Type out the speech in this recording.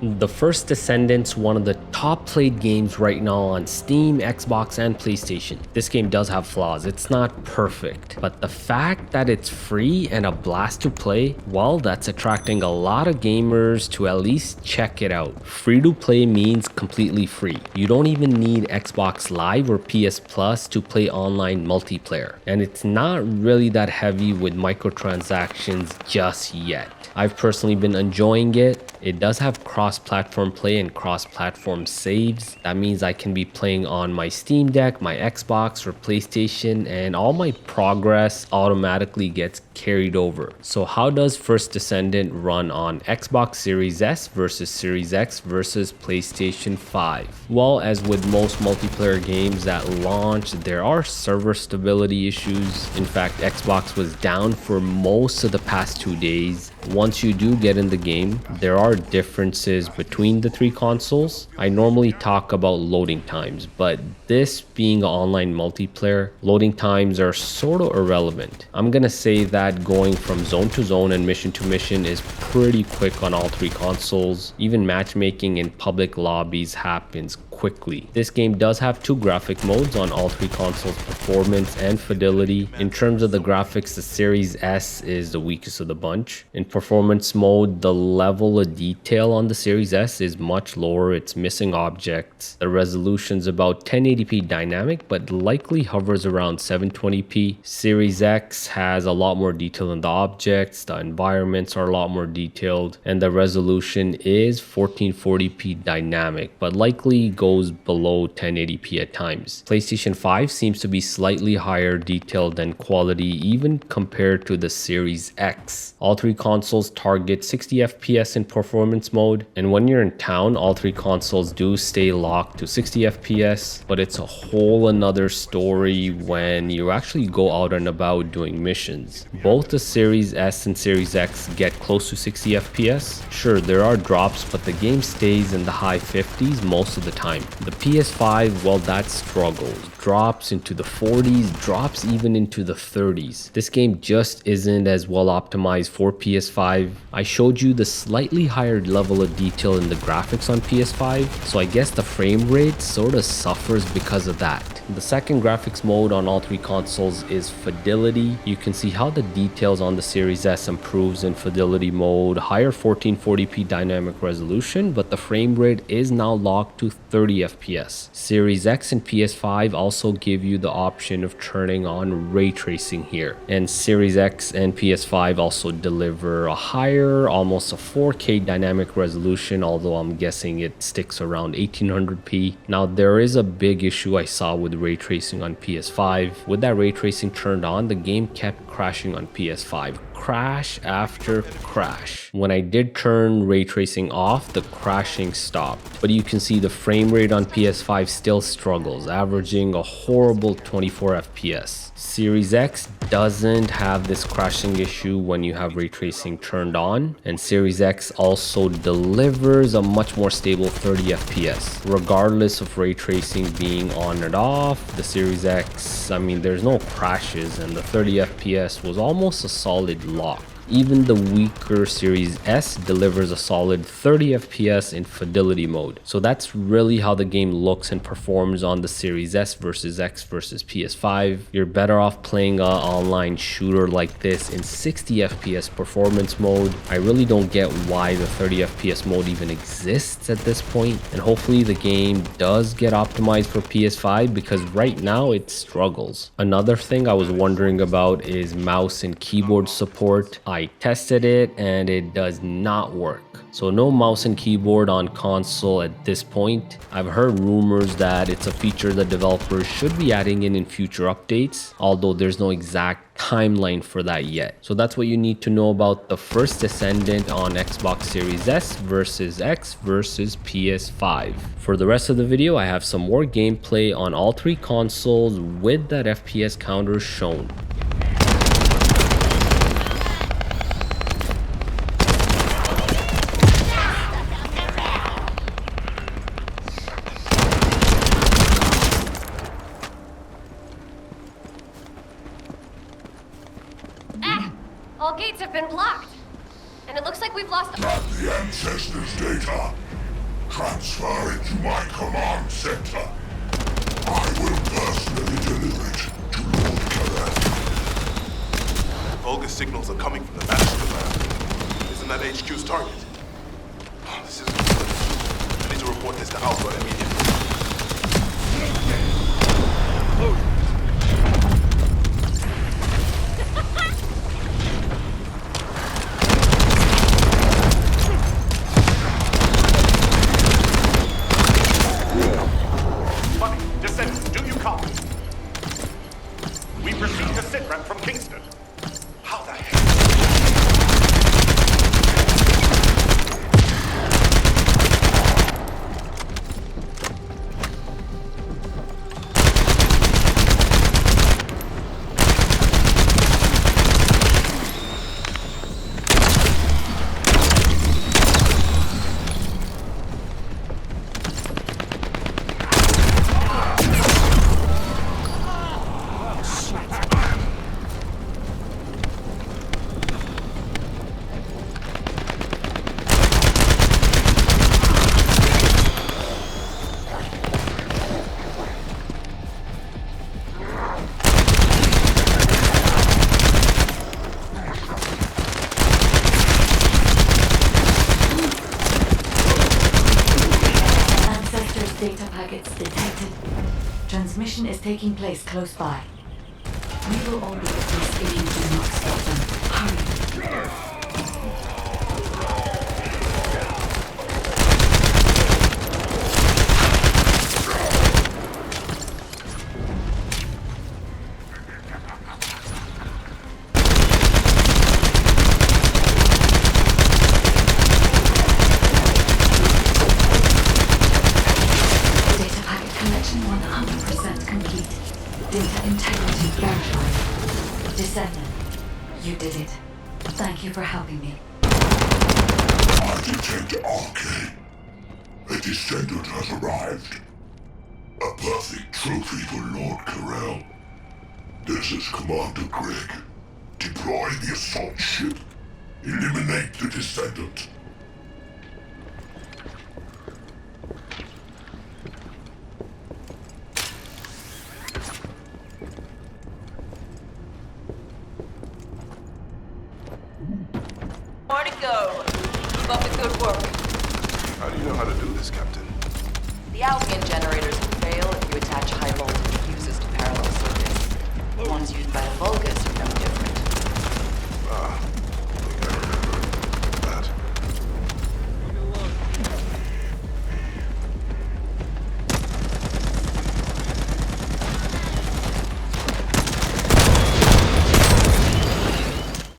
The First Descendant's one of the top played games right now on Steam, Xbox, and PlayStation. This game does have flaws, it's not perfect, but the fact that it's free and a blast to play, well, that's attracting a lot of gamers to at least check it out. Free to play means completely free. You don't even need Xbox Live or PS Plus to play online multiplayer, and it's not really that heavy with microtransactions just yet. I've personally been enjoying it. It does have cross-platform play and cross-platform saves. That means I can be playing on my Steam Deck, my Xbox, or PlayStation, and all my progress automatically gets carried over. So how does First Descendant run on Xbox Series S versus Series X versus PlayStation 5? Well, as with most multiplayer games at launch, there are server stability issues. In fact, Xbox was down for most of the past 2 days. Once you do get in the game, there are differences between the three consoles. I normally talk about loading times, but this being an online multiplayer, loading times are sort of irrelevant. I'm gonna say that going from zone to zone and mission to mission is pretty quick on all three consoles. Even matchmaking in public lobbies happens quickly. This game does have two graphic modes on all three consoles, performance and fidelity. In terms of the graphics, the Series S is the weakest of the bunch. In performance mode, the level of detail on the Series S is much lower. It's missing objects. The resolution's about 1080p dynamic, but likely hovers around 720p. Series X has a lot more detail in the objects, the environments are a lot more detailed, and the resolution is 1440p dynamic, but likely goes below 1080p at times. PlayStation 5 seems to be slightly higher detail than quality even compared to the Series X. All three consoles target 60 FPS in performance mode, and when you're in town, all three consoles do stay locked to 60 FPS, but it's a whole another story when you actually go out and about doing missions. Both the Series S and Series X get close to 60 FPS. Sure, there are drops, but the game stays in the high 50s most of the time. The PS5, well, that struggles. Drops into the 40s, drops even into the 30s. This game just isn't as well optimized for PS5. I showed you the slightly higher level of detail in the graphics on PS5, so I guess the frame rate sort of suffers because of that. The second graphics mode on all three consoles is Fidelity. You can see how the details on the Series S improves in Fidelity mode, higher 1440p dynamic resolution, but the frame rate is now locked to 30 FPS. Series X and PS5 also give you the option of turning on ray tracing here, and Series X and PS5 also deliver a higher, almost a 4K dynamic resolution, although I'm guessing it sticks around 1800p. Now there is a big issue I saw with ray tracing on PS5. With that ray tracing turned on, the game kept crashing on PS5. Crash after crash. When I did turn ray tracing off, the crashing stopped. But you can see the frame rate on PS5 still struggles, averaging a horrible 24 FPS. Series X doesn't have this crashing issue when you have ray tracing turned on, and Series X also delivers a much more stable 30 FPS. Regardless of ray tracing being on and off, the Series X, I mean, there's no crashes, and the 30 FPS was almost a solid lock. Even the weaker Series S delivers a solid 30 FPS in Fidelity mode. So that's really how the game looks and performs on the Series S versus X versus PS5. You're better off playing an online shooter like this in 60 FPS performance mode. I really don't get why the 30 FPS mode even exists at this point. And hopefully the game does get optimized for PS5 because right now it struggles. Another thing I was wondering about is mouse and keyboard support. I tested it and it does not work. So no mouse and keyboard on console at this point. I've heard rumors that it's a feature that developers should be adding in future updates, although there's no exact timeline for that yet. So that's what you need to know about the First Descendant on Xbox Series S versus X versus PS5. For the rest of the video, I have some more gameplay on all three consoles with that FPS counter shown. All gates have been blocked. And it looks like we've lost... Not the ancestors' data. Transfer it to my command center. I will personally deliver it to Lord Carell. Vulgar signals are coming from the master lab. Isn't that HQ's target? Oh, this isn't good. I need to report this to Alpha immediately. Descendant, do you copy? We proceed to sitrep from Kingston. How the hell? Data packets detected. Transmission is taking place close by. We will all be at risk if you do not stop them. Hurry. Data integrity verified. Descendant, you did it. Thank you for helping me. I detect Arcane. A Descendant has arrived. A perfect trophy for Lord Carell. This is Commander Greg. Deploy the assault ship. Eliminate the Descendant. More to go. Keep up the good work. How do you know how to do this, Captain? The Albion generators will fail if you attach high voltage fuses to parallel circuits. The ones used by the Vulgus